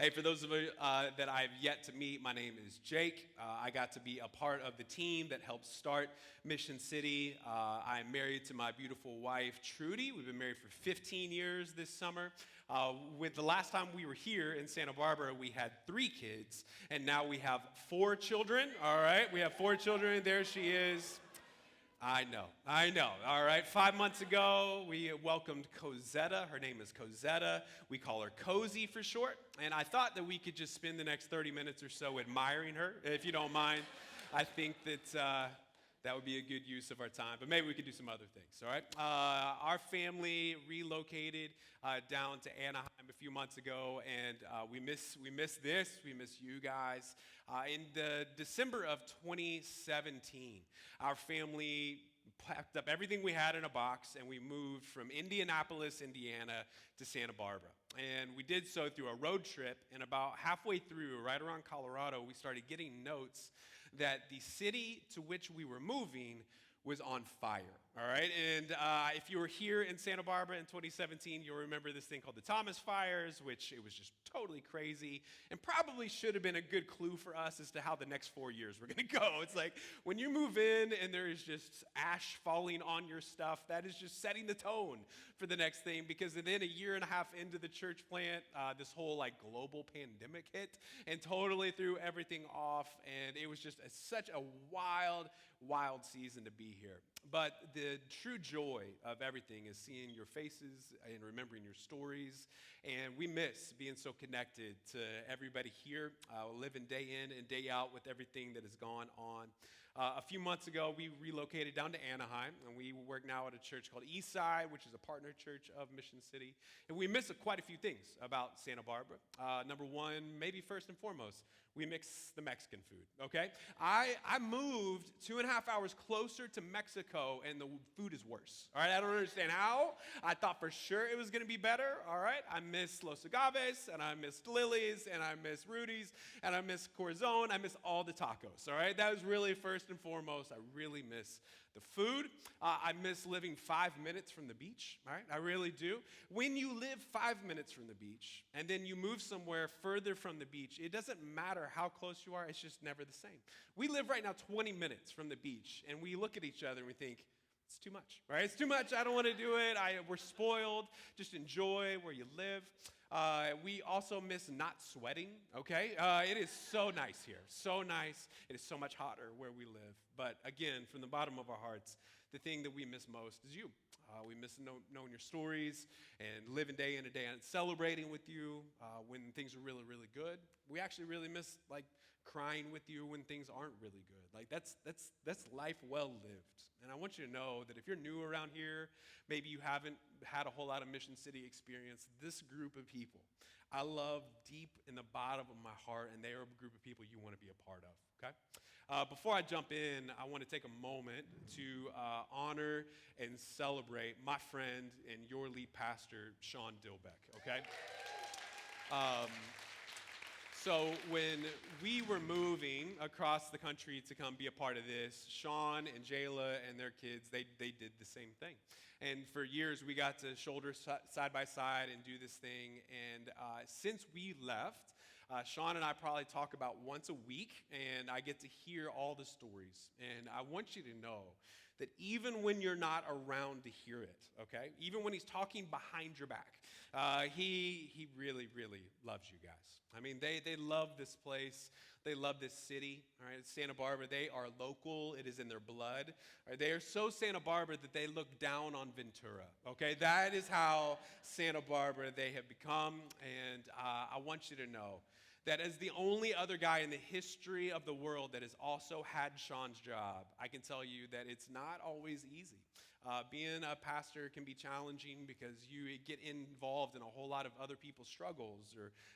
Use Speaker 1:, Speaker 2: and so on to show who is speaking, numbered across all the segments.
Speaker 1: Hey, for those of you that I've yet to meet, my name is Jake. I got to be a part of the team that helped start Mission City. I'm married to my beautiful wife, Trudy. We've been married for 15 years this summer. With the last time we were here in Santa Barbara, we had 3 kids, and now we have 4 children. All right, we have 4 children. There she is. I know. All right, 5 months ago, we welcomed Cosetta. Her name is Cosetta. We call her Cozy for short. And I thought that we could just spend the next 30 minutes or so admiring her, if you don't mind. I think that that would be a good use of our time, but maybe we could do some other things, all right? Our family relocated down to Anaheim a few months ago, and we miss this. We miss you guys. In the December of 2017, our family packed up everything we had in a box, and we moved from Indianapolis, Indiana, to Santa Barbara. And we did so through a road trip, and about halfway through, right around Colorado, we started getting notes that the city to which we were moving was on fire, all right? And if you were here in Santa Barbara in 2017, you'll remember this thing called the Thomas Fires, which it was just totally crazy and probably should have been a good clue for us as to how the next 4 years were gonna go. It's like when you move in and there is just ash falling on your stuff, that is just setting the tone for the next thing, because then a year and a half into the church plant, this whole like global pandemic hit and totally threw everything off, and it was just such a wild season to be here. But the true joy of everything is seeing your faces and remembering your stories. And we miss being so connected to everybody here, living day in and day out with everything that has gone on. A few months ago, we relocated down to Anaheim, and we work now at a church called Eastside, which is a partner church of Mission City. And we miss quite a few things about Santa Barbara. Number one, maybe first and foremost, we mix the Mexican food, okay? I moved 2.5 hours closer to Mexico, and the food is worse, all right? I don't understand how. I thought for sure it was going to be better, all right? I miss Los Agaves, and I miss Lily's, and I miss Rudy's, and I miss Corazon. I miss all the tacos, all right? That was really first and foremost. I really miss the food. I miss living 5 minutes from the beach, all right? I really do. When you live 5 minutes from the beach and then you move somewhere further from the beach, it doesn't matter how close you are, it's just never the same. We live right now 20 minutes from the beach, and we look at each other and we think, it's too much, right? It's too much. I don't want to do it. We're spoiled. Just enjoy where you live. We also miss not sweating, okay? It is so nice here, so nice. It is so much hotter where we live. But again, from the bottom of our hearts, the thing that we miss most is you. We miss knowing your stories and living day in and day out, celebrating with you when things are really, really good. We actually really miss like crying with you when things aren't really good. Like that's life well lived. And I want you to know that if you're new around here, maybe you haven't had a whole lot of Mission City experience, this group of people I love deep in the bottom of my heart, and they are a group of people you want to be a part of, okay? Before I jump in, I want to take a moment to honor and celebrate my friend and your lead pastor, Sean Dilbeck, okay? So when we were moving across the country to come be a part of this, Sean and Jayla and their kids, they did the same thing. And for years, we got to shoulder side by side and do this thing. And since we left, Sean and I probably talk about once a week, and I get to hear all the stories. And I want you to know that even when you're not around to hear it, okay, even when he's talking behind your back, he really, really loves you guys. I mean, they love this place. They love this city, all right? Santa Barbara, they are local. It is in their blood. Right? They are so Santa Barbara that they look down on Ventura, okay? That is how Santa Barbara they have become, and I want you to know that as the only other guy in the history of the world that has also had Sean's job, I can tell you that it's not always easy. Being a pastor can be challenging because you get involved in a whole lot of other people's struggles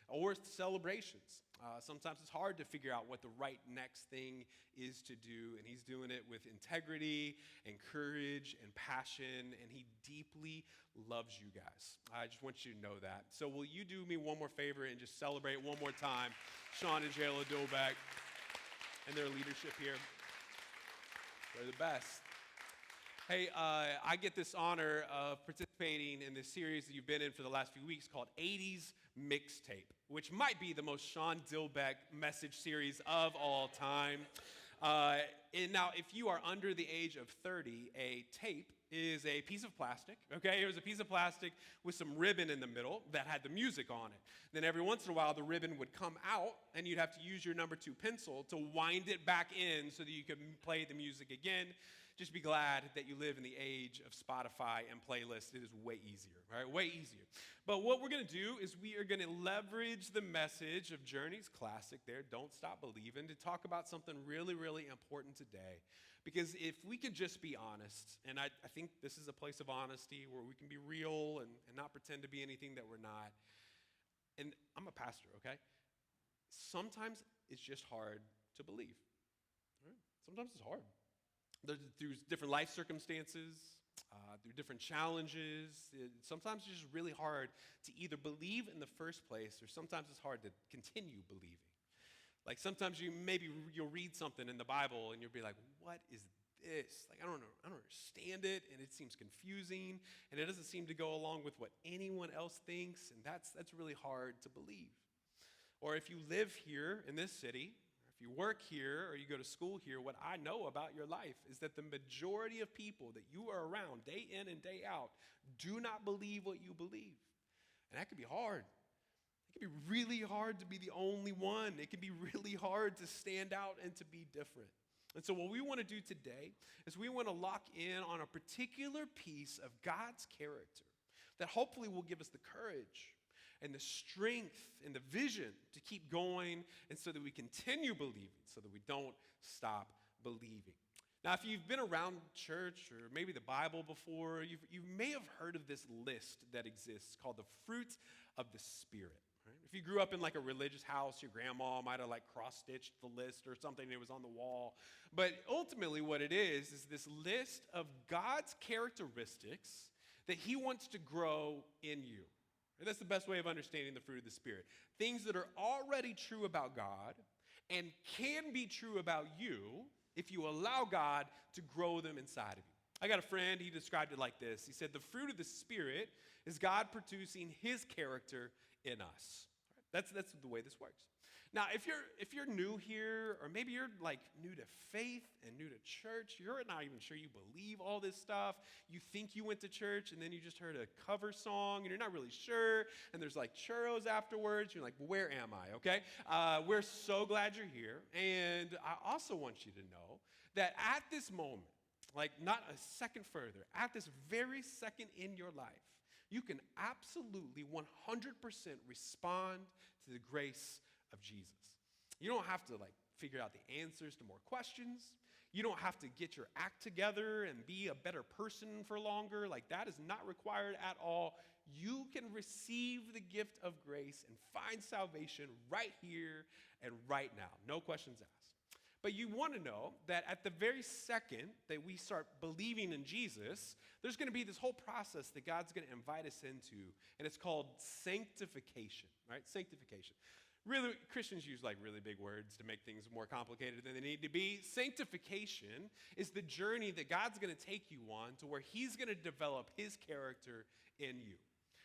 Speaker 1: or celebrations. Sometimes it's hard to figure out what the right next thing is to do, and he's doing it with integrity and courage and passion, and he deeply loves you guys. I just want you to know that. So will you do me one more favor and just celebrate one more time Sean and Jayla Dilbeck and their leadership here? They're the best. Hey, I get this honor of participating participating in this series that you've been in for the last few weeks called 80s Mixtape, which might be the most Sean Dilbeck message series of all time. And now, if you are under the age of 30, a tape is a piece of plastic, okay? It was a piece of plastic with some ribbon in the middle that had the music on it. Then every once in a while, the ribbon would come out, and you'd have to use your number 2 pencil to wind it back in so that you could play the music again. Just be glad that you live in the age of Spotify and playlists. It is way easier, right? Way easier. But what we're going to do is we are going to leverage the message of Journey's classic there, Don't Stop Believing, to talk about something really, really important today. Because if we could just be honest, and I think this is a place of honesty where we can be real and not pretend to be anything that we're not. And I'm a pastor, okay? Sometimes it's just hard to believe. Right? Sometimes it's hard. Through different life circumstances, through different challenges. Sometimes it's just really hard to either believe in the first place, or sometimes it's hard to continue believing. Like sometimes you'll read something in the Bible and you'll be like, what is this? Like I don't understand it, and it seems confusing, and it doesn't seem to go along with what anyone else thinks, and that's really hard to believe. Or if you live here in this city, if you work here or you go to school here, what I know about your life is that the majority of people that you are around day in and day out do not believe what you believe. And that can be hard. It can be really hard to be the only one. It can be really hard to stand out and to be different. And so what we want to do today is we want to lock in on a particular piece of God's character that hopefully will give us the courage and the strength and the vision to keep going, and so that we continue believing, so that we don't stop believing. Now, if you've been around church or maybe the Bible before, you may have heard of this list that exists called the fruit of the Spirit. Right? If you grew up in like a religious house, your grandma might have like cross-stitched the list or something that was on the wall. But ultimately what it is this list of God's characteristics that he wants to grow in you. And that's the best way of understanding the fruit of the Spirit. Things that are already true about God and can be true about you if you allow God to grow them inside of you. I got a friend, he described it like this. He said, the fruit of the Spirit is God producing his character in us. That's the way this works. Now, if you're new here, or maybe you're like new to faith and new to church, you're not even sure you believe all this stuff. You think you went to church, and then you just heard a cover song, and you're not really sure, and there's like churros afterwards. You're like, where am I, okay? We're so glad you're here, and I also want you to know that at this moment, like not a second further, at this very second in your life, you can absolutely 100% respond to the grace of Jesus. You don't have to like figure out the answers to more questions. You don't have to get your act together and be a better person for longer. Like that is not required at all. You can receive the gift of grace and find salvation right here and right now. No questions asked. But you want to know that at the very second that we start believing in Jesus, there's going to be this whole process that God's going to invite us into, and it's called sanctification, right? Sanctification. Really, Christians use like really big words to make things more complicated than they need to be. Sanctification is the journey that God's going to take you on to where he's going to develop his character in you.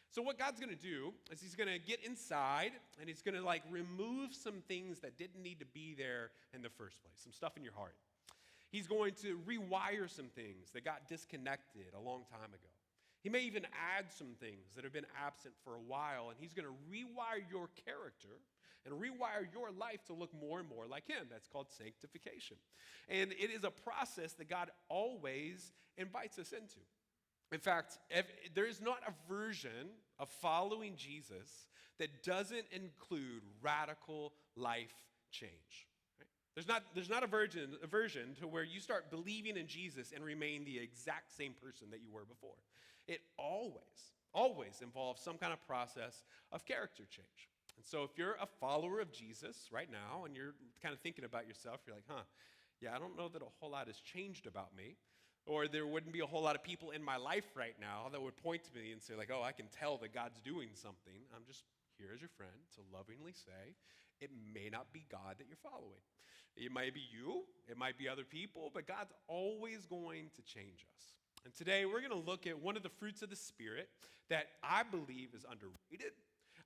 Speaker 1: So what God's going to do is he's going to get inside and he's going to like remove some things that didn't need to be there in the first place, some stuff in your heart. He's going to rewire some things that got disconnected a long time ago. He may even add some things that have been absent for a while, and he's going to rewire your character and rewire your life to look more and more like him. That's called sanctification. And it is a process that God always invites us into. In fact, there is not a version of following Jesus that doesn't include radical life change. Right? There's not a version to where you start believing in Jesus and remain the exact same person that you were before. It always involves some kind of process of character change. And so if you're a follower of Jesus right now and you're kind of thinking about yourself, you're like, yeah, I don't know that a whole lot has changed about me. Or there wouldn't be a whole lot of people in my life right now that would point to me and say like, oh, I can tell that God's doing something. I'm just here as your friend to lovingly say, it may not be God that you're following. It might be you, it might be other people, but God's always going to change us. And today we're going to look at one of the fruits of the Spirit that I believe is underrated,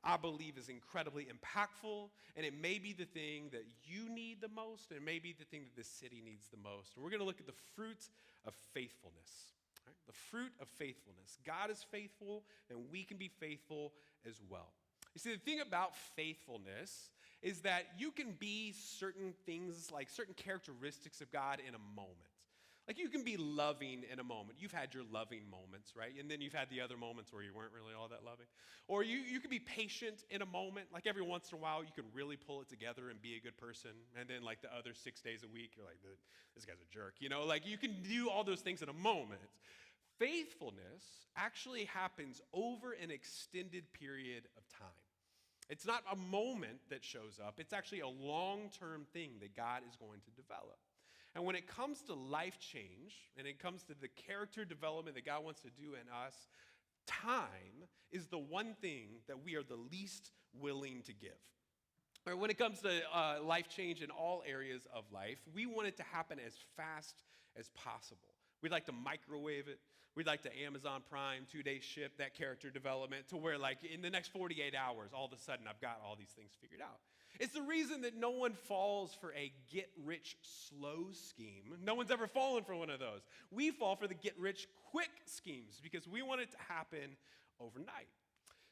Speaker 1: I believe is incredibly impactful, and it may be the thing that you need the most, and it may be the thing that this city needs the most. And we're going to look at the fruit of faithfulness. Right? The fruit of faithfulness. God is faithful, and we can be faithful as well. You see, the thing about faithfulness is that you can be certain things, like certain characteristics of God in a moment. Like you can be loving in a moment. You've had your loving moments, right? And then you've had the other moments where you weren't really all that loving. Or you can be patient in a moment. Like every once in a while, you can really pull it together and be a good person. And then like the other 6 days a week, you're like, this guy's a jerk. You know, like you can do all those things in a moment. Faithfulness actually happens over an extended period of time. It's not a moment that shows up. It's actually a long-term thing that God is going to develop. And when it comes to life change, and it comes to the character development that God wants to do in us, time is the one thing that we are the least willing to give. Or when it comes to life change in all areas of life, we want it to happen as fast as possible. We'd like to microwave it. We'd like to Amazon Prime, 2-day ship, that character development to where like in the next 48 hours, all of a sudden I've got all these things figured out. It's the reason that no one falls for a get-rich-slow scheme. No one's ever fallen for one of those. We fall for the get-rich-quick schemes because we want it to happen overnight.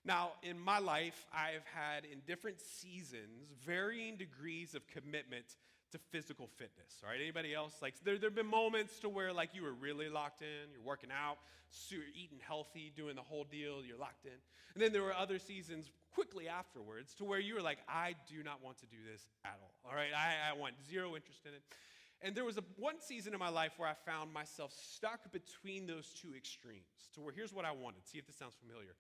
Speaker 1: Now, in my life, I've had in different seasons varying degrees of commitment to physical fitness, all right? Anybody else? Like there have been moments to where like you were really locked in, you're working out, eating healthy, doing the whole deal, you're locked in. And then there were other seasons quickly afterwards to where you were like, I do not want to do this at all right? I want zero interest in it. And there was one season in my life where I found myself stuck between those two extremes to where here's what I wanted. See if this sounds familiar.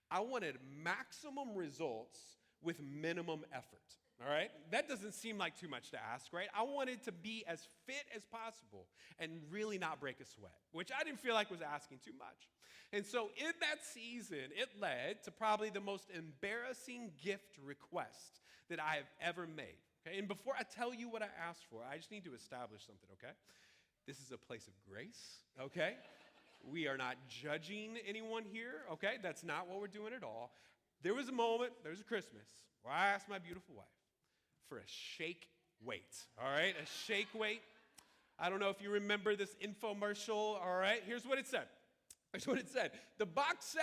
Speaker 1: I wanted maximum results with minimum effort. All right? That doesn't seem like too much to ask, right? I wanted to be as fit as possible and really not break a sweat, which I didn't feel like was asking too much. And so in that season, it led to probably the most embarrassing gift request that I have ever made. Okay? And before I tell you what I asked for, I just need to establish something, okay? This is a place of grace, okay? We are not judging anyone here, okay? That's not what we're doing at all. There was a moment, there was a Christmas, where I asked my beautiful wife for a shake weight, all right? A shake weight. I don't know if you remember this infomercial, all right? Here's what it said. Here's what it said. The box says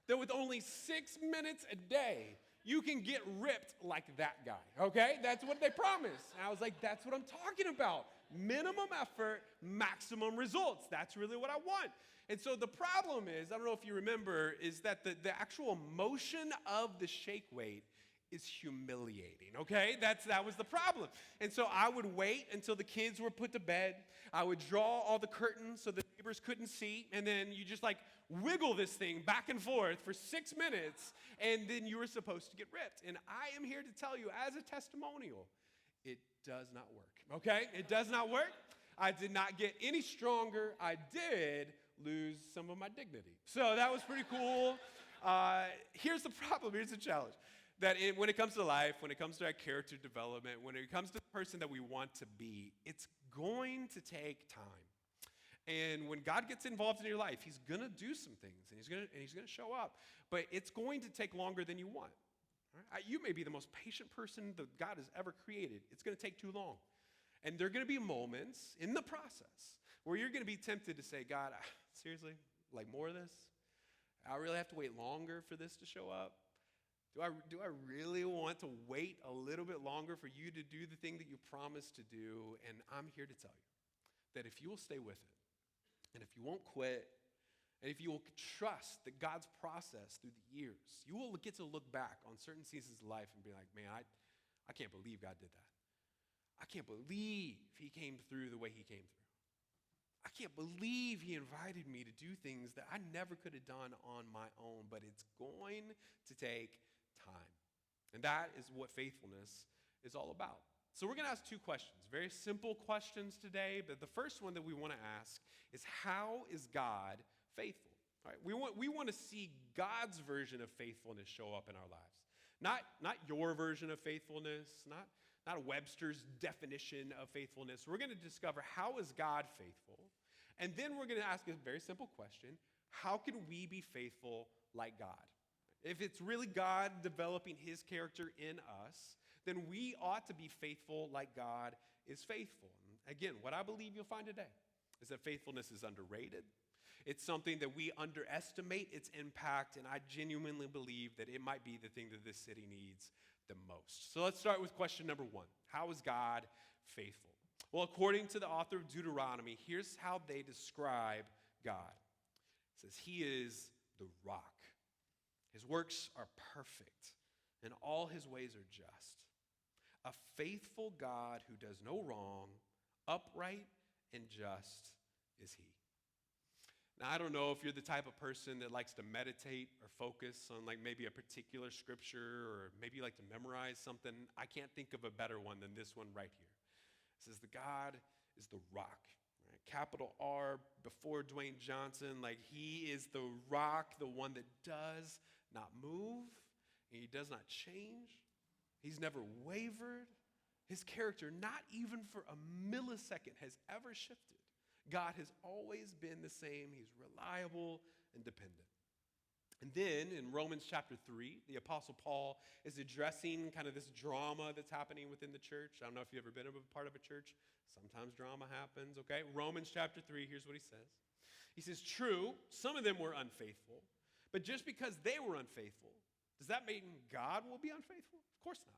Speaker 1: that with only 6 minutes a day, you can get ripped like that guy, okay? That's what they promised. And I was like, that's what I'm talking about. Minimum effort, maximum results. That's really what I want. And so the problem is, I don't know if you remember, is that the actual motion of the shake weight is humiliating, okay? That was the problem. And so I would wait until the kids were put to bed. I would draw all the curtains so the neighbors couldn't see, and then you just like wiggle this thing back and forth for 6 minutes, and then you were supposed to get ripped. And I am here to tell you as a testimonial, it does not work, okay? It does not work. I did not get any stronger. I did lose some of my dignity. So that was pretty cool. Here's the problem. Here's the challenge. That when it comes to life, when it comes to our character development, when it comes to the person that we want to be, it's going to take time. And when God gets involved in your life, he's going to do some things, and he's going to show up. But it's going to take longer than you want. Right? You may be the most patient person that God has ever created. It's going to take too long. And there are going to be moments in the process where you're going to be tempted to say, God, seriously, like more of this? I really have to wait longer for this to show up? Do I really want to wait a little bit longer for you to do the thing that you promised to do? And I'm here to tell you that if you will stay with it, and if you won't quit, and if you will trust that God's process through the years, you will get to look back on certain seasons of life and be like, man, I can't believe God did that. I can't believe he came through the way he came through. I can't believe he invited me to do things that I never could have done on my own, but it's going to take time. And that is what faithfulness is all about. So we're going to ask two questions, very simple questions today, but the first one that we want to ask is, how is God faithful? All right, we want to see God's version of faithfulness show up in our lives. Not your version of faithfulness, not Webster's definition of faithfulness. We're going to discover how is God faithful, And then we're going to ask a very simple question. How can we be faithful like God? If it's really God developing his character in us, then we ought to be faithful like God is faithful. And again, what I believe you'll find today is that faithfulness is underrated. It's something that we underestimate its impact, and I genuinely believe that it might be the thing that this city needs the most. So let's start with question number one. How is God faithful? Well, according to the author of Deuteronomy, here's how they describe God. It says, he is the rock. His works are perfect, and all his ways are just. A faithful God who does no wrong, upright and just is he. Now, I don't know if you're the type of person that likes to meditate or focus on like maybe a particular scripture, or maybe you like to memorize something. I can't think of a better one than this one right here. It says, the God is the rock, right? Capital R before Dwayne Johnson. Like, he is the rock, the one that does not move, and he does not change. He's never wavered. His character, not even for a millisecond, has ever shifted. God has always been the same. He's reliable and dependent. And then in Romans chapter 3, the Apostle Paul is addressing kind of this drama that's happening within the church. I don't know if you've ever been a part of a church. Sometimes drama happens, okay? Romans chapter 3, here's what he says. He says, true, some of them were unfaithful, but just because they were unfaithful, does that mean God will be unfaithful? Of course not.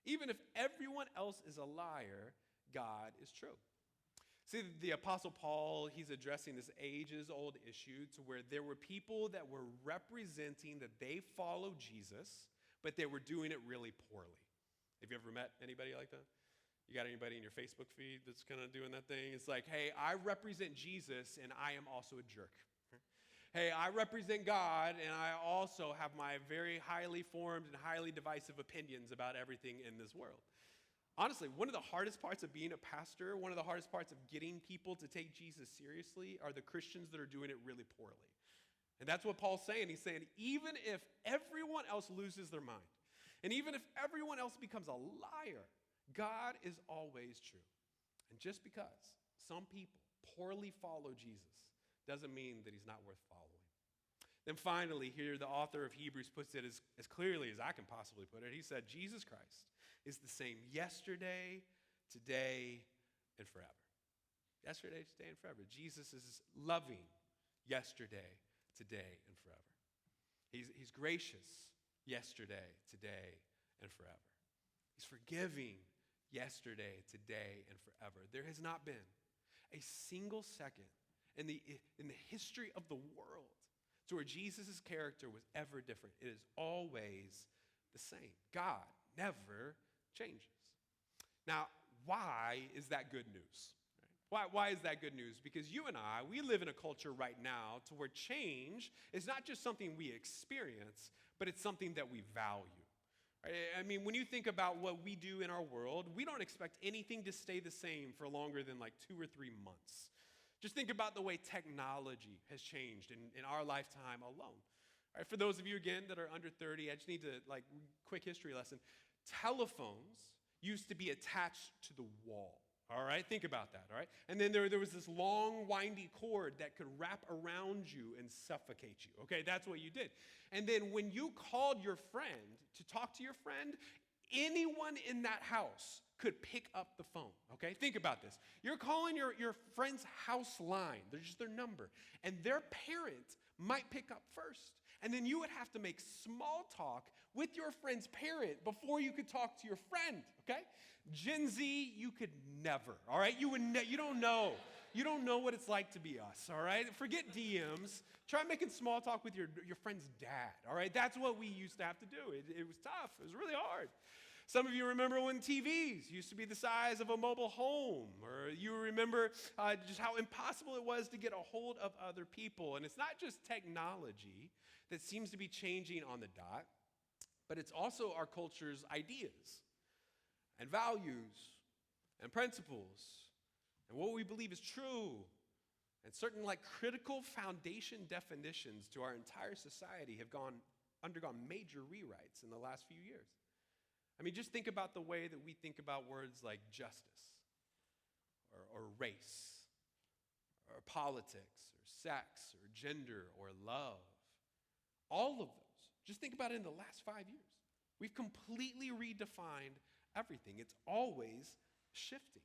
Speaker 1: Even if everyone else is a liar, God is true. See, the Apostle Paul, he's addressing this ages-old issue to where there were people that were representing that they follow Jesus, but they were doing it really poorly. Have you ever met anybody like that? You got anybody in your Facebook feed that's kind of doing that thing? It's like, hey, I represent Jesus, and I am also a jerk. Hey, I represent God, and I also have my very highly formed and highly divisive opinions about everything in this world. Honestly, one of the hardest parts of being a pastor, one of the hardest parts of getting people to take Jesus seriously are the Christians that are doing it really poorly. And that's what Paul's saying. He's saying, even if everyone else loses their mind, and even if everyone else becomes a liar, God is always true. And just because some people poorly follow Jesus doesn't mean that he's not worth following. Then finally, here the author of Hebrews puts it as clearly as I can possibly put it. He said, Jesus Christ is the same yesterday, today, and forever. Yesterday, today, and forever. Jesus is loving yesterday, today, and forever. He's gracious yesterday, today, and forever. He's forgiving yesterday, today, and forever. There has not been a single second in the history of the world to where Jesus' character was ever different. It is always the same. God never changes. Now, why is that good news? Why is that good news? Because you and I, we live in a culture right now to where change is not just something we experience, but it's something that we value. Right? I mean, when you think about what we do in our world, we don't expect anything to stay the same for longer than like 2 or 3 months. Just think about the way technology has changed in our lifetime alone. All right, for those of you, again, that are under 30, I just need to, quick history lesson. Telephones used to be attached to the wall. All right, think about that, all right? And then there was this long, windy cord that could wrap around you and suffocate you, okay? That's what you did. And then when you called your friend to talk to your friend, anyone in that house could pick up the phone, okay? Think about this. You're calling your friend's house line. They're just their number. And their parent might pick up first. And then you would have to make small talk with your friend's parent before you could talk to your friend, okay? Gen Z, you could never, all right? You don't know. You don't know what it's like to be us, all right? Forget DMs. Try making small talk with your friend's dad, all right? That's what we used to have to do. It was tough. It was really hard. Some of you remember when TVs used to be the size of a mobile home, or you remember just how impossible it was to get a hold of other people. And it's not just technology that seems to be changing on the dot, but it's also our culture's ideas and values and principles and what we believe is true and certain critical foundation definitions to our entire society have undergone major rewrites in the last few years. I mean, just think about the way that we think about words like justice or race or politics or sex or gender or love. All of those. Just think about it in the last 5 years. We've completely redefined everything. It's always shifting.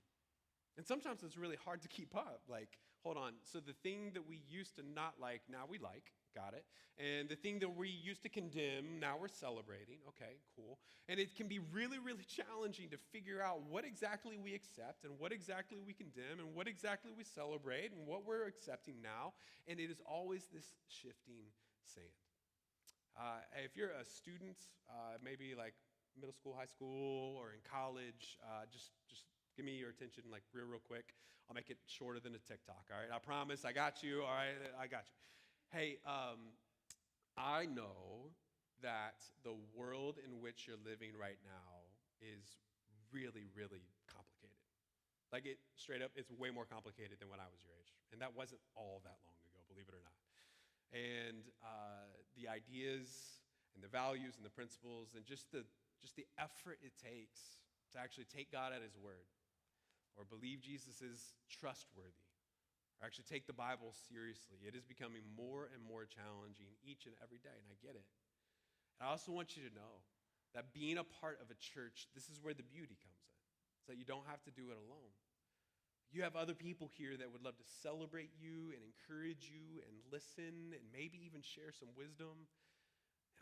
Speaker 1: And sometimes it's really hard to keep up. Like, hold on. So the thing that we used to not like, now we like. Got it. And the thing that we used to condemn, now we're celebrating. Okay, cool. And it can be really, really challenging to figure out what exactly we accept and what exactly we condemn and what exactly we celebrate and what we're accepting now. And it is always this shifting sand. If you're a student, maybe like middle school, high school, or in college, just give me your attention like real quick. I'll make it shorter than a TikTok, all right? I promise, I got you, all right? I got you. Hey, I know that the world in which you're living right now is really, really complicated. Like it, straight up, it's way more complicated than when I was your age. And that wasn't all that long ago, believe it or not. And the ideas and the values and the principles and just the effort it takes to actually take God at his word or believe Jesus is trustworthy or actually take the Bible seriously. It is becoming more and more challenging each and every day, and I get it. And I also want you to know that being a part of a church, this is where the beauty comes in. It's that you don't have to do it alone. You have other people here that would love to celebrate you and encourage you and listen and maybe even share some wisdom.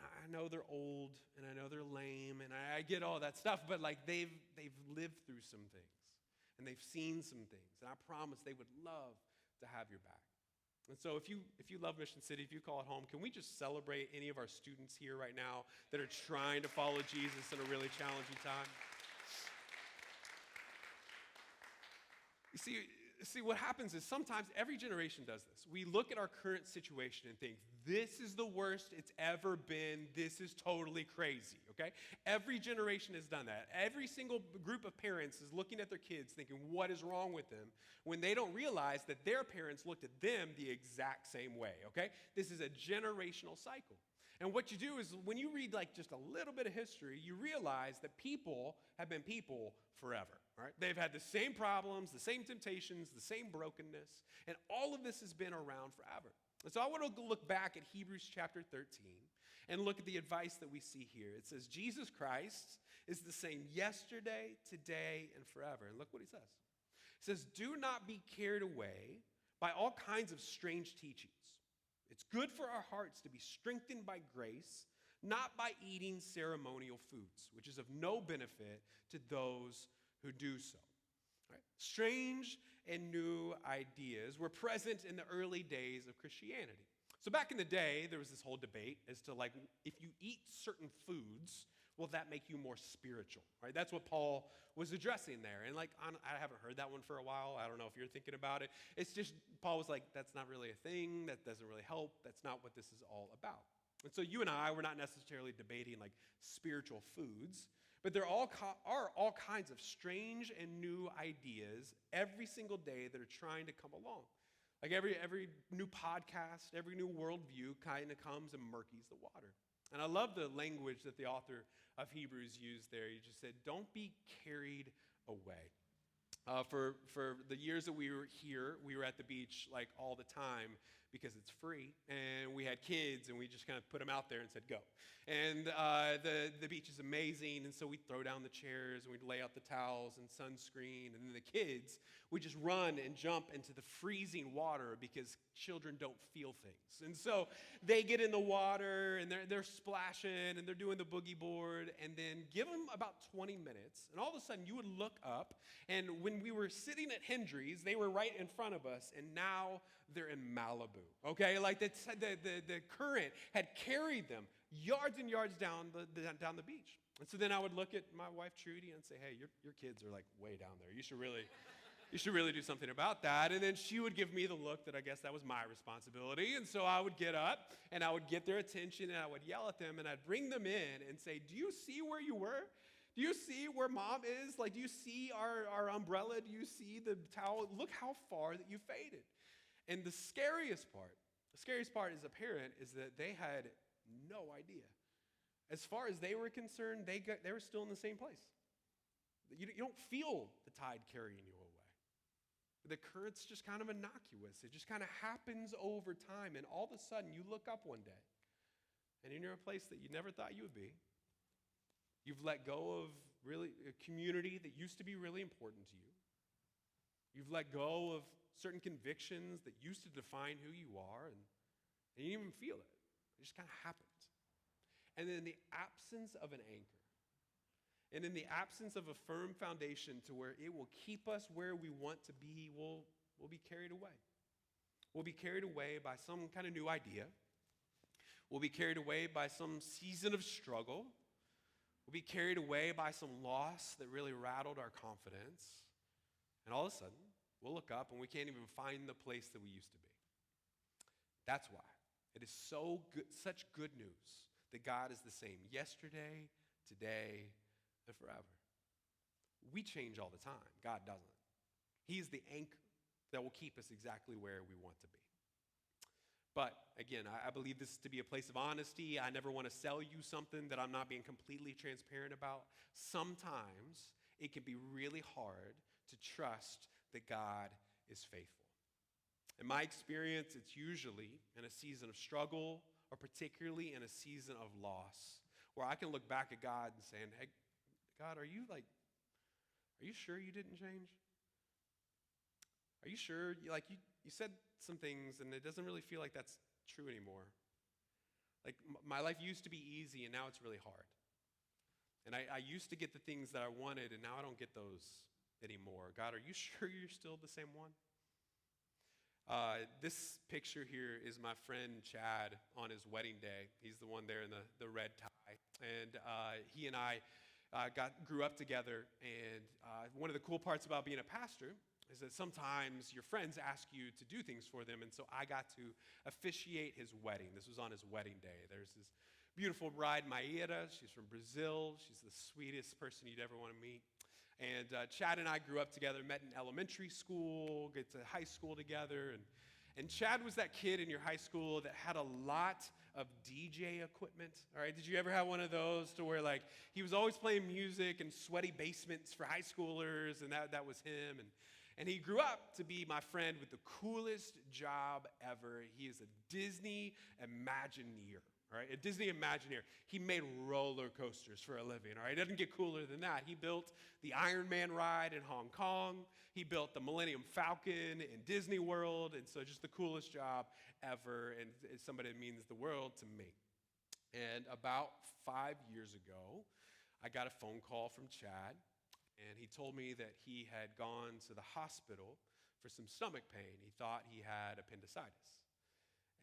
Speaker 1: I know they're old and I know they're lame and I get all that stuff, but like they've lived through some things and they've seen some things, and I promise they would love to have your back. And so if you love Mission City, if you call it home, can we just celebrate any of our students here right now that are trying to follow Jesus in a really challenging time? You see, what happens is sometimes every generation does this. We look at our current situation and think, this is the worst it's ever been. This is totally crazy, okay? Every generation has done that. Every single group of parents is looking at their kids thinking, what is wrong with them? When they don't realize that their parents looked at them the exact same way, okay? This is a generational cycle. And what you do is when you read like just a little bit of history, you realize that people have been people forever, right? They've had the same problems, the same temptations, the same brokenness, and all of this has been around forever. And so I want to look back at Hebrews chapter 13 and look at the advice that we see here. It says, Jesus Christ is the same yesterday, today, and forever. And look what he says. It says, do not be carried away by all kinds of strange teachings. It's good for our hearts to be strengthened by grace, not by eating ceremonial foods, which is of no benefit to those who do so. Right? Strange and new ideas were present in the early days of Christianity. So back in the day, there was this whole debate as to like, if you eat certain foods, will that make you more spiritual, right? That's what Paul was addressing there. And like, I haven't heard that one for a while. I don't know if you're thinking about it. It's just, Paul was like, that's not really a thing. That doesn't really help. That's not what this is all about. And so you and I, we're not necessarily debating like spiritual foods, but there are all kinds of strange and new ideas every single day that are trying to come along. Like every new podcast, every new worldview kind of comes and murkies the water. And I love the language that the author of Hebrews used there. He just said, don't be carried away. For the years that we were here, we were at the beach like all the time because it's free. And we had kids and we just kind of put them out there and said, go. And the beach is amazing. And so we'd throw down the chairs and we'd lay out the towels and sunscreen. And then the kids, we just run and jump into the freezing water because children don't feel things. And so they get in the water and they're splashing and they're doing the boogie board. And then give them about 20 minutes. And all of a sudden you would look up. And when we were sitting at Hendry's, they were right in front of us. And now they're in Malibu. Okay, like the current had carried them yards and yards down the beach. And so then I would look at my wife Trudy and say, hey, your kids are like way down there. You should really do something about that. And then she would give me the look that I guess that was my responsibility. And so I would get up and I would get their attention and I would yell at them and I'd bring them in and say, do you see where you were? Do you see where mom is? Like, do you see our umbrella? Do you see the towel? Look how far that you faded. And the scariest part as a parent is that they had no idea. As far as they were concerned, they were still in the same place. You don't feel the tide carrying you away. The current's just kind of innocuous. It just kind of happens over time, and all of a sudden you look up one day, and you're in a place that you never thought you would be. You've let go of really a community that used to be really important to you. You've let go of certain convictions that used to define who you are, and you didn't even feel it. It just kind of happened. And then in the absence of an anchor, and in the absence of a firm foundation to where it will keep us where we want to be, we'll be carried away. We'll be carried away by some kind of new idea. We'll be carried away by some season of struggle. We'll be carried away by some loss that really rattled our confidence. And all of a sudden, we'll look up and we can't even find the place that we used to be. That's why it is so good, such good news that God is the same yesterday, today, and forever. We change all the time. God doesn't. He is the anchor that will keep us exactly where we want to be. But again, I believe this to be a place of honesty. I never want to sell you something that I'm not being completely transparent about. Sometimes it can be really hard to trust that God is faithful. In my experience, it's usually in a season of struggle or particularly in a season of loss where I can look back at God and say, hey, God, are you sure you didn't change? Are you sure? You said some things, and it doesn't really feel like that's true anymore. Like, my life used to be easy, and now it's really hard. And I used to get the things that I wanted, and now I don't get those anymore. God, are you sure you're still the same one? This picture here is my friend Chad on his wedding day. He's the one there in the red tie. And he and I grew up together, and one of the cool parts about being a pastor is that sometimes your friends ask you to do things for them, and so I got to officiate his wedding. This was on his wedding day. There's this beautiful bride, Maeda. She's from Brazil. She's the sweetest person you'd ever want to meet. And Chad and I grew up together, met in elementary school, get to high school together, and Chad was that kid in your high school that had a lot of DJ equipment, all right? Did you ever have one of those to where, like, he was always playing music in sweaty basements for high schoolers, and that was him, and he grew up to be my friend with the coolest job ever. He is a Disney Imagineer, all right? A Disney Imagineer. He made roller coasters for a living, all right? It doesn't get cooler than that. He built the Iron Man ride in Hong Kong. He built the Millennium Falcon in Disney World, and so just the coolest job ever, and it's somebody that means the world to me. And about 5 years ago, I got a phone call from Chad, and he told me that he had gone to the hospital for some stomach pain. He thought he had appendicitis.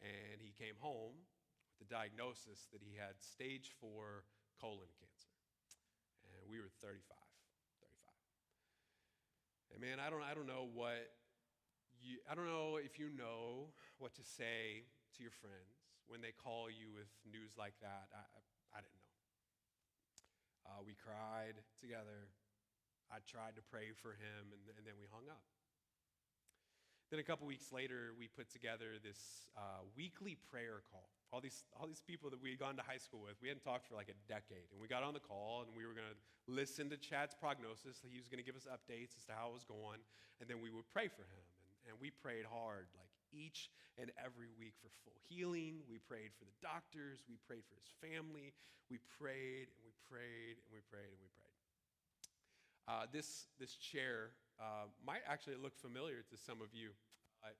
Speaker 1: And he came home with the diagnosis that he had stage 4 colon cancer. And we were 35. And man, I don't know if you know what to say to your friends when they call you with news like that. I didn't know. We cried together. I tried to pray for him, and then we hung up. Then a couple weeks later, we put together this weekly prayer call. All these people that we had gone to high school with, we hadn't talked for like a decade. And we got on the call, and we were going to listen to Chad's prognosis. He was going to give us updates as to how it was going, and then we would pray for him. And we prayed hard, like each and every week for full healing. We prayed for the doctors. We prayed for his family. We prayed, and we prayed, and we prayed, and we prayed. This chair might actually look familiar to some of you.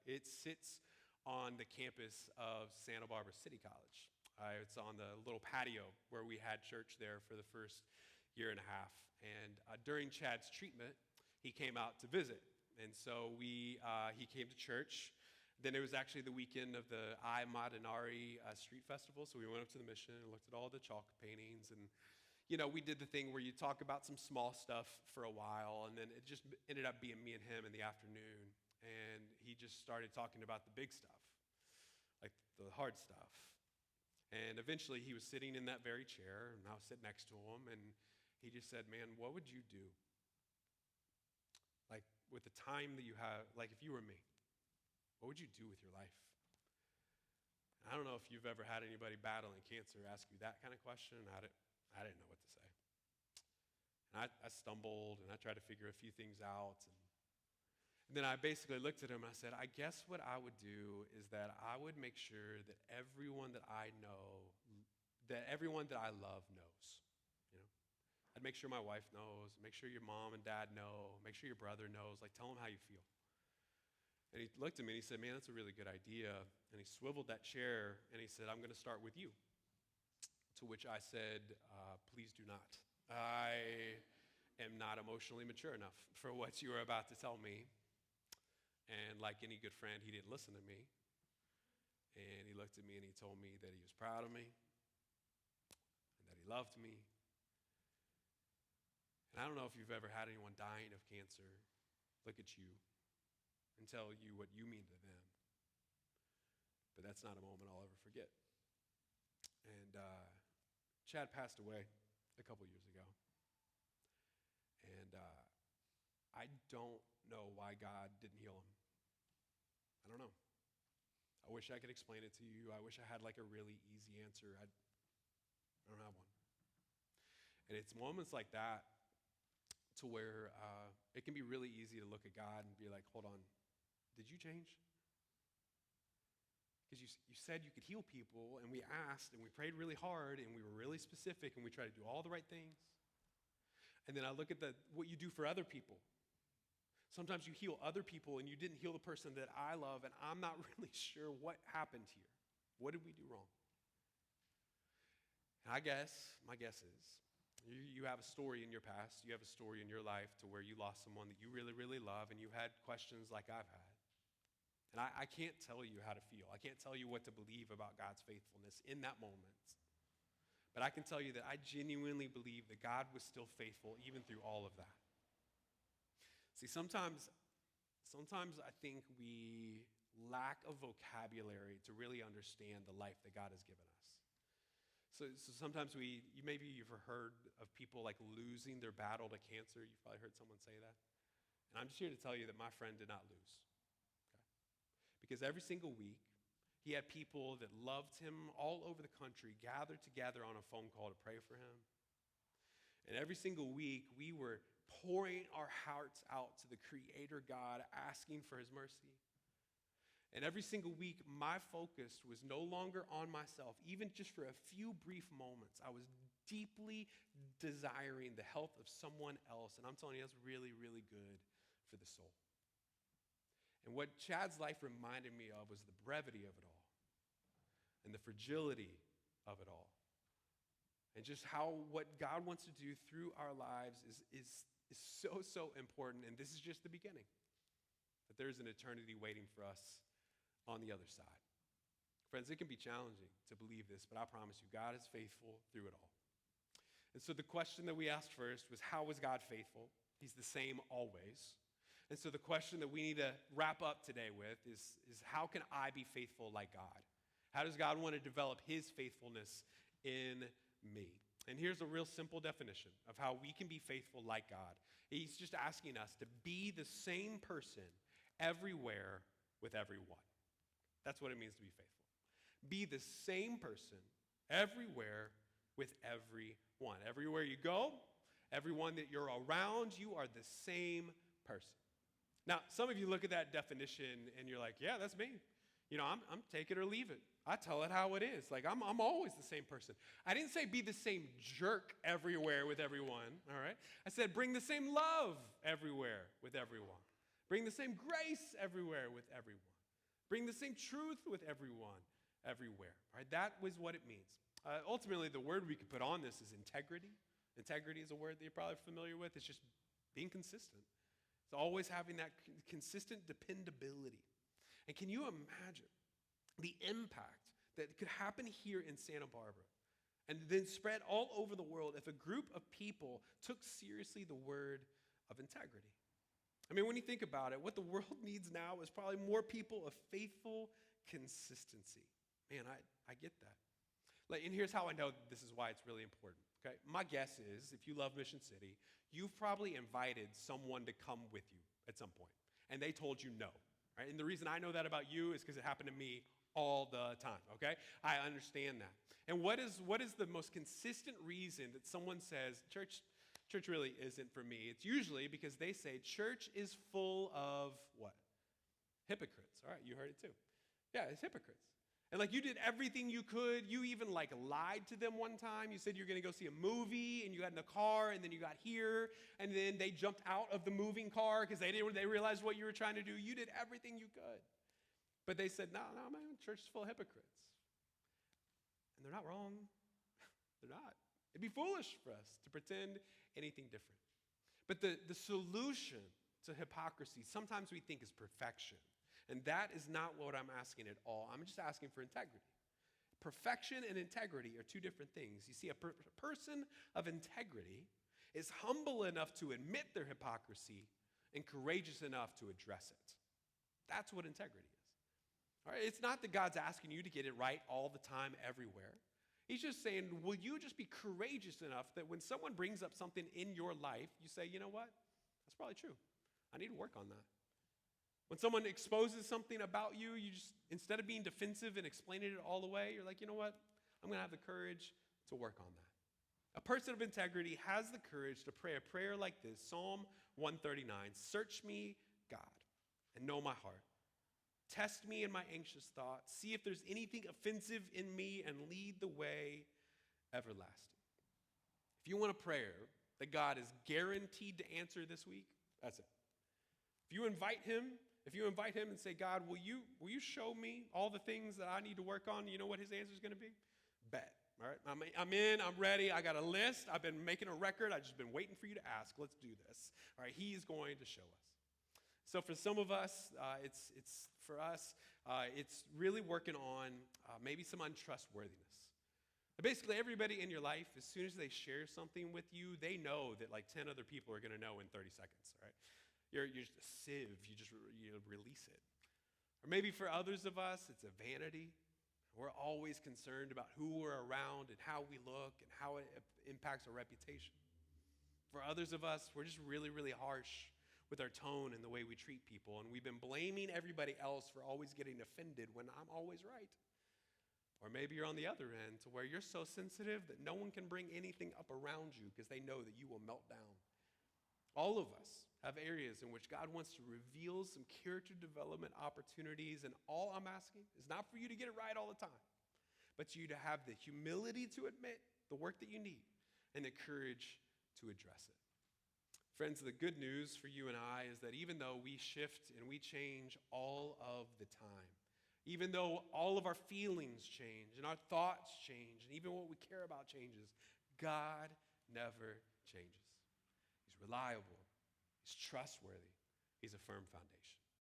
Speaker 1: It sits on the campus of Santa Barbara City College. It's on the little patio where we had church there for the first year and a half. And during Chad's treatment, he came out to visit. And so he came to church. Then it was actually the weekend of the I Madanari Street Festival. So we went up to the mission and looked at all the chalk paintings. And, you know, we did the thing where you talk about some small stuff for a while. And then it just ended up being me and him in the afternoon. And he just started talking about the big stuff, like the hard stuff. And eventually he was sitting in that very chair, and I was sitting next to him, and he just said, man, what would you do? Like, with the time that you have, like if you were me, what would you do with your life? I don't know if you've ever had anybody battling cancer ask you that kind of question, and I didn't know what to say. And I stumbled, and I tried to figure a few things out, and Then I basically looked at him and I said, I guess what I would do is that I would make sure that everyone that I know, that everyone that I love knows. You know, I'd make sure my wife knows, make sure your mom and dad know, make sure your brother knows, like tell them how you feel. And he looked at me and he said, man, that's a really good idea. And he swiveled that chair and he said, I'm going to start with you. To which I said, please do not. I am not emotionally mature enough for what you are about to tell me. And like any good friend, he didn't listen to me. And he looked at me and he told me that he was proud of me and that he loved me. And I don't know if you've ever had anyone dying of cancer look at you and tell you what you mean to them. But that's not a moment I'll ever forget. And Chad passed away a couple years ago. And I don't know why God didn't heal him. I don't know. I wish I could explain it to you. I wish I had like a really easy answer. I don't have one. And it's moments like that to where it can be really easy to look at God and be like, hold on, did you change? Because you said you could heal people, and we asked, and we prayed really hard, and we were really specific, and we tried to do all the right things. And then I look at what you do for other people. Sometimes you heal other people and you didn't heal the person that I love, and I'm not really sure what happened here. What did we do wrong? And my guess is, you have a story in your past, you have a story in your life to where you lost someone that you really, really love, and you had questions like I've had. And I can't tell you how to feel. I can't tell you what to believe about God's faithfulness in that moment. But I can tell you that I genuinely believe that God was still faithful even through all of that. See, sometimes I think we lack a vocabulary to really understand the life that God has given us. So sometimes maybe you've heard of people like losing their battle to cancer. You've probably heard someone say that. And I'm just here to tell you that my friend did not lose. Okay? Because every single week, he had people that loved him all over the country gathered together on a phone call to pray for him. And every single week, we were pouring our hearts out to the Creator God, asking for his mercy. And every single week, my focus was no longer on myself, even just for a few brief moments. I was deeply desiring the health of someone else. And I'm telling you, that's really, really good for the soul. And what Chad's life reminded me of was the brevity of it all and the fragility of it all. And just how what God wants to do through our lives is so important. And this is just the beginning. That there's an eternity waiting for us on the other side. Friends, it can be challenging to believe this, but I promise you, God is faithful through it all. And so the question that we asked first was, how was God faithful? He's the same always. And so the question that we need to wrap up today with is how can I be faithful like God? How does God want to develop his faithfulness in me? And here's a real simple definition of how we can be faithful like God. He's just asking us to be the same person everywhere with everyone. That's what it means to be faithful. Be the same person everywhere with everyone. Everywhere you go, everyone that you're around, you are the same person. Now, some of you look at that definition and you're like, yeah, that's me. You know, I'm take it or leave it. I tell it how it is. Like, I'm always the same person. I didn't say be the same jerk everywhere with everyone, all right? I said bring the same love everywhere with everyone. Bring the same grace everywhere with everyone. Bring the same truth with everyone, everywhere, right? That was what it means. Ultimately, the word we could put on this is integrity. Integrity is a word that you're probably familiar with. It's just being consistent. It's always having that consistent dependability. And can you imagine the impact that could happen here in Santa Barbara and then spread all over the world if a group of people took seriously the word of integrity? I mean, when you think about it, what the world needs now is probably more people of faithful consistency. Man, I get that. Like, and here's how I know this is why it's really important. Okay, my guess is if you love Mission City, you've probably invited someone to come with you at some point, and they told you no. Right? And the reason I know that about you is because it happened to me all the time, okay? I understand that. And what is the most consistent reason that someone says, church church really isn't for me. It's usually because they say church is full of what? Hypocrites. All right, you heard it too. Yeah, it's hypocrites. And like you did everything you could. You even like lied to them one time. You said you're going to go see a movie and you got in the car and then you got here and then they jumped out of the moving car because they realized what you were trying to do. You did everything you could. But they said, no, man, church is full of hypocrites. And they're not wrong. They're not. It'd be foolish for us to pretend anything different. But the solution to hypocrisy sometimes we think is perfection. And that is not what I'm asking at all. I'm just asking for integrity. Perfection and integrity are two different things. You see, a person of integrity is humble enough to admit their hypocrisy and courageous enough to address it. That's what integrity is. All right? It's not that God's asking you to get it right all the time, everywhere. He's just saying, will you just be courageous enough that when someone brings up something in your life, you say, you know what? That's probably true. I need to work on that. When someone exposes something about you, you just, instead of being defensive and explaining it all away, you're like, you know what? I'm going to have the courage to work on that. A person of integrity has the courage to pray a prayer like this, Psalm 139, search me, God, and know my heart. Test me in my anxious thoughts. See if there's anything offensive in me and lead the way everlasting. If you want a prayer that God is guaranteed to answer this week, that's it. If you invite him and say, God, will you show me all the things that I need to work on? You know what his answer is going to be? Bet. All right, I'm in, I'm ready. I got a list. I've been making a record. I've just been waiting for you to ask. Let's do this. All right, he's going to show us. So for some of us, it's really working on maybe some untrustworthiness. Basically, everybody in your life, as soon as they share something with you, they know that like 10 other people are going to know in 30 seconds, all right? You're just a sieve. You just release it. Or maybe for others of us, it's a vanity. We're always concerned about who we're around and how we look and how it impacts our reputation. For others of us, we're just really, really harsh with our tone and the way we treat people. And we've been blaming everybody else for always getting offended when I'm always right. Or maybe you're on the other end to where you're so sensitive that no one can bring anything up around you because they know that you will melt down. All of us have areas in which God wants to reveal some character development opportunities, and all I'm asking is not for you to get it right all the time, but you to have the humility to admit the work that you need and the courage to address it. Friends, the good news for you and I is that even though we shift and we change all of the time, even though all of our feelings change and our thoughts change and even what we care about changes, God never changes. He's reliable. He's trustworthy. He's a firm foundation.